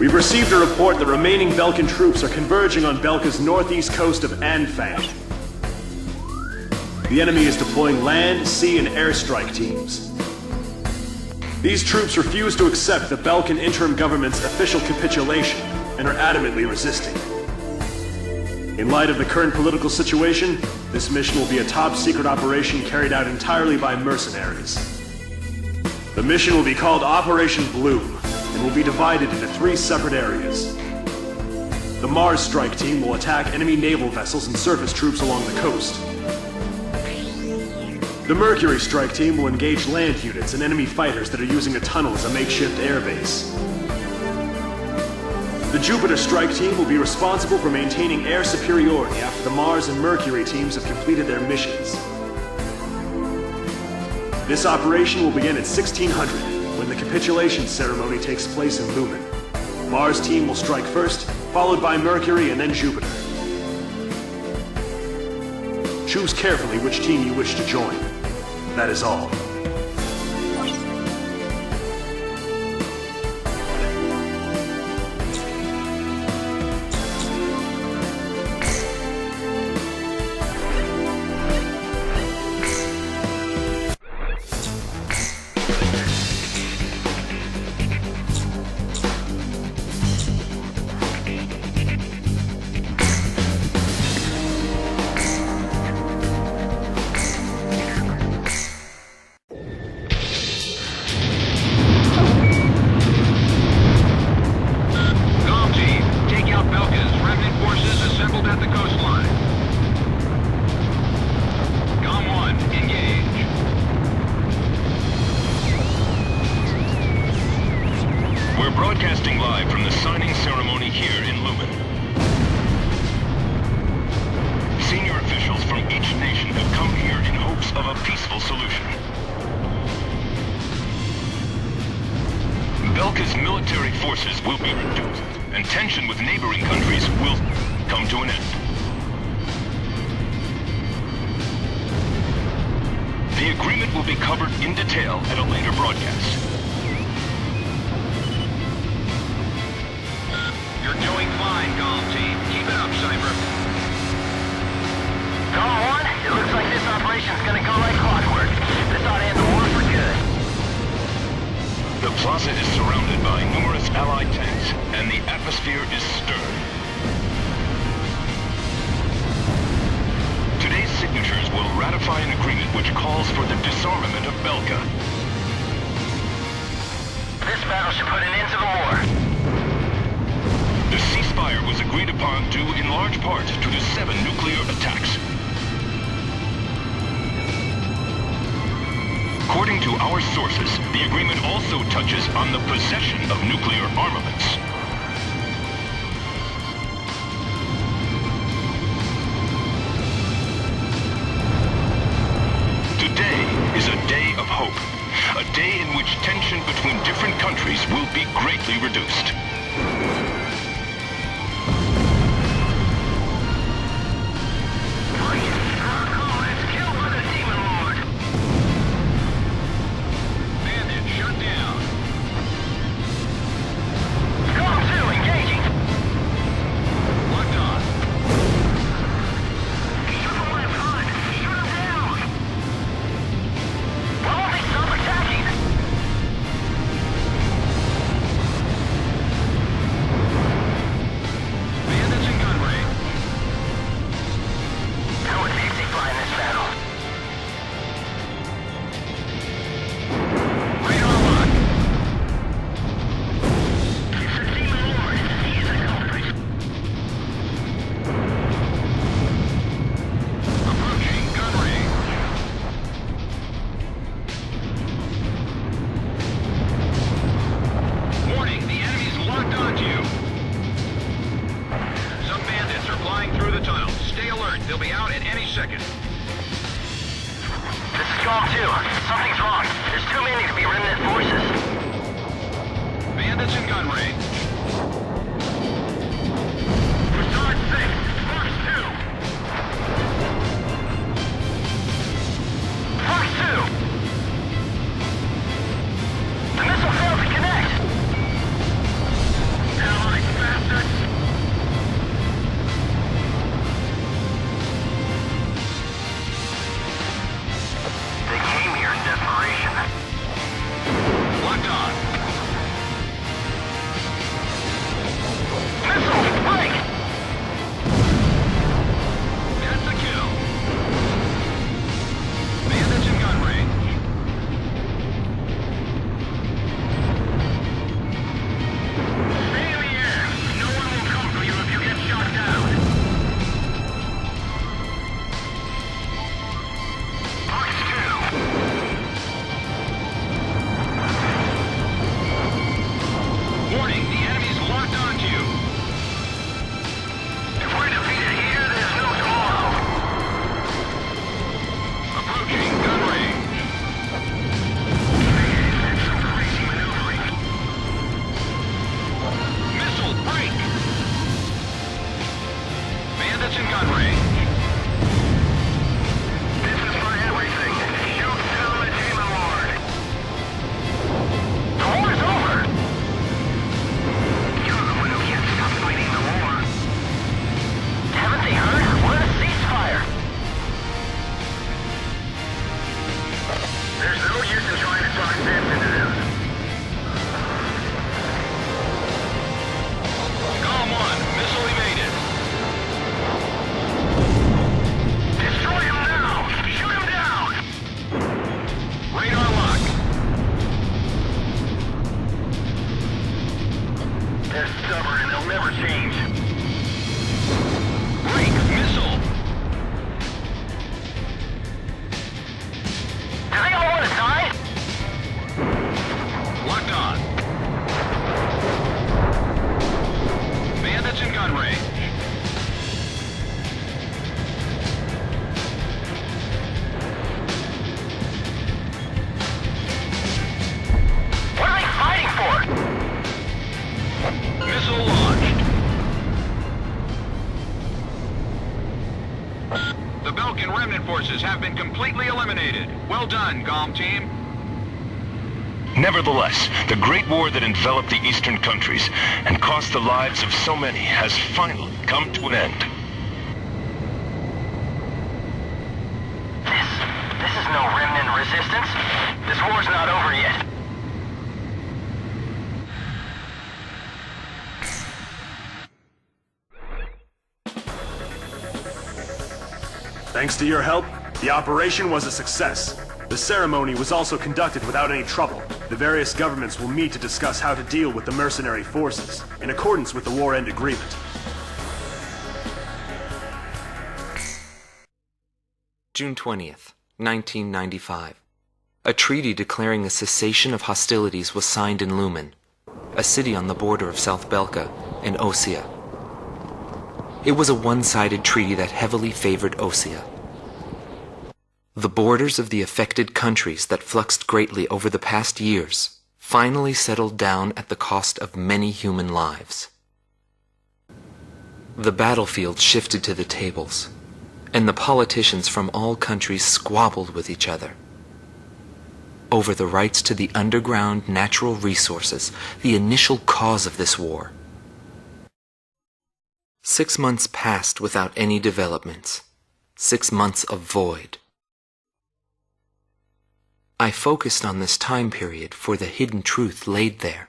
We've received a report that remaining Belkan troops are converging on Belka's northeast coast of Anfang. The enemy is deploying land, sea, and airstrike teams. These troops refuse to accept the Belkan interim government's official capitulation and are adamantly resisting. In light of the current political situation, this mission will be a top-secret operation carried out entirely by mercenaries. The mission will be called Operation Bloom, and will be divided into 3 separate areas. The Mars strike team will attack enemy naval vessels and surface troops along the coast. The Mercury strike team will engage land units and enemy fighters that are using a tunnel as a makeshift airbase. The Jupiter strike team will be responsible for maintaining air superiority after the Mars and Mercury teams have completed their missions. This operation will begin at 1600. When the capitulation ceremony takes place in Lumen. Mars team will strike first, followed by Mercury and then Jupiter. Choose carefully which team you wish to join. That is all. Broadcasting live from the signing ceremony here in Lumen. Senior officials from each nation have come here in hopes of a peaceful solution. Belka's military forces will be reduced, and tension with neighboring countries will come to an end. The agreement will be covered in detail at a later broadcast. You're doing fine, Golem Team. Keep it up, Cypher. Golem 1, it looks like this operation's gonna go like clockwork. This ought to end the war for good. The plaza is surrounded by numerous Allied tanks, and the atmosphere is stirred. Today's signatures will ratify an agreement which calls for the disarmament of Belka. This battle should put an end to the war. The ceasefire was agreed upon due in large part to the 7 nuclear attacks. According to our sources, the agreement also touches on the possession of nuclear armaments. Today is a day of hope, a day in which tension between different countries will be greatly reduced. They'll be out at any second. This is Golem 2. Something's wrong. There's too many to be remnant forces. Bandits in gun range. Facade 6. Fox 2. Fox 2. The missile failed to connect. Bandits in gun range. This is for everything. Shoot down the demon lord. The war's over. You're the one who can't stop fighting the war. Haven't they heard? We're in a ceasefire. There's no use in trying to talk sense into this. Calm 1, missile evaded. Destroy him now! Shoot him down! Radar locked. They're stubborn and they'll never change. Break missile. Do they all want to die? Locked on. Bandits in gun range. What are they fighting for? Missile launched. The Belkan remnant forces have been completely eliminated. Well done, GOM team. Nevertheless, the Great War that enveloped the eastern countries and cost the lives of so many has finally come to an end. This is no remnant resistance. This war's not over yet. Thanks to your help, the operation was a success. The ceremony was also conducted without any trouble. The various governments will meet to discuss how to deal with the mercenary forces, in accordance with the War End Agreement. June 20th, 1995. A treaty declaring a cessation of hostilities was signed in Lumen, a city on the border of South Belka and Osea. It was a one-sided treaty that heavily favored Osea. The borders of the affected countries that fluxed greatly over the past years finally settled down at the cost of many human lives. The battlefield shifted to the tables, and the politicians from all countries squabbled with each other over the rights to the underground natural resources, the initial cause of this war. 6 months passed without any developments. 6 months of void. I focused on this time period for the hidden truth laid there.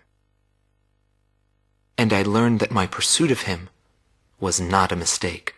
And I learned that my pursuit of him was not a mistake.